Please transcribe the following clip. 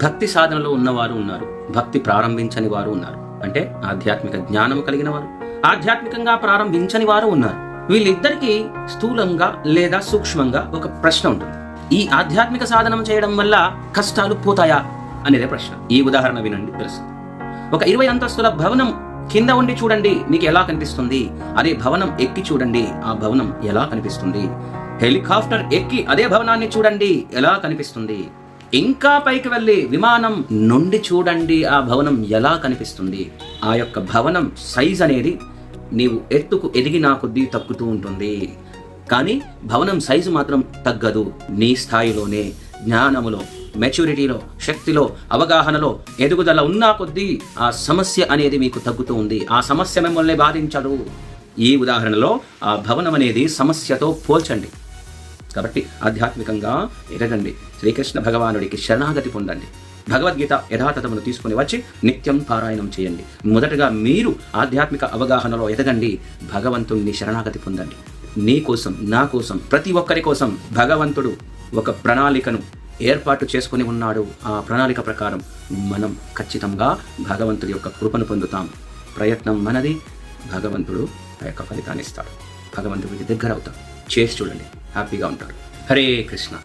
భక్తి సాధనలో ఉన్నవారు ఉన్నారు, భక్తి ప్రారంభించని వారు ఉన్నారు. అంటే ఆధ్యాత్మిక జ్ఞానం కలిగిన వారు, ఆధ్యాత్మికంగా ప్రారంభించని వారు ఉన్నారు. వీళ్ళిద్దరికీ స్థూలంగా లేదా సూక్ష్మంగా ఒక ప్రశ్న ఉంటుంది. ఈ ఆధ్యాత్మిక సాధనం చేయడం వల్ల కష్టాలు పోతాయా అనేదే ప్రశ్న. ఈ ఉదాహరణ వినండి, తెలుస్తుంది. ఒక 20 అంతస్తుల భవనం కింద ఉండి చూడండి, మీకు ఎలా కనిపిస్తుంది. అదే భవనం ఎక్కి చూడండి, ఆ భవనం ఎలా కనిపిస్తుంది. హెలికాప్టర్ ఎక్కి అదే భవనాన్ని చూడండి, ఎలా కనిపిస్తుంది. ఇంకా పైకి వెళ్ళి విమానం నుండి చూడండి, ఆ భవనం ఎలా కనిపిస్తుంది. ఆ యొక్క భవనం సైజ్ అనేది నీవు ఎత్తుకు ఎదిగినా కొద్దీ తగ్గుతూ ఉంటుంది, కానీ భవనం సైజు మాత్రం తగ్గదు. నీ స్థాయిలోనే, జ్ఞానములో, మెచ్యూరిటీలో, శక్తిలో, అవగాహనలో ఎదుగుదల ఉన్నా కొద్దీ ఆ సమస్య అనేది మీకు తగ్గుతూ ఉంది. ఆ సమస్య మిమ్మల్ని బాధించదు. ఈ ఉదాహరణలో ఆ భవనం అనేది సమస్యతో పోల్చండి. కాబట్టి ఆధ్యాత్మికంగా ఎదగండి, శ్రీకృష్ణ భగవానుడికి శరణాగతి పొందండి, భగవద్గీత యథాతథమును తీసుకుని వచ్చి నిత్యం పారాయణం చేయండి. మొదటగా మీరు ఆధ్యాత్మిక అవగాహనలో ఎదగండి, భగవంతుణ్ణి శరణాగతి పొందండి. నీ కోసం, నా కోసం, ప్రతి ఒక్కరి కోసం భగవంతుడు ఒక ప్రణాళికను ఏర్పాటు చేసుకుని ఉన్నాడు. ఆ ప్రణాళిక ప్రకారం మనం ఖచ్చితంగా భగవంతుడి యొక్క కృపను పొందుతాం. ప్రయత్నం మనది, భగవంతుడు ఆ యొక్క ఫలితాన్ని ఇస్తాడు. భగవంతుడికి దగ్గర అవుతాం. చేసి చూడండి, హ్యాపీగా ఉంటాడు. హరే కృష్ణ.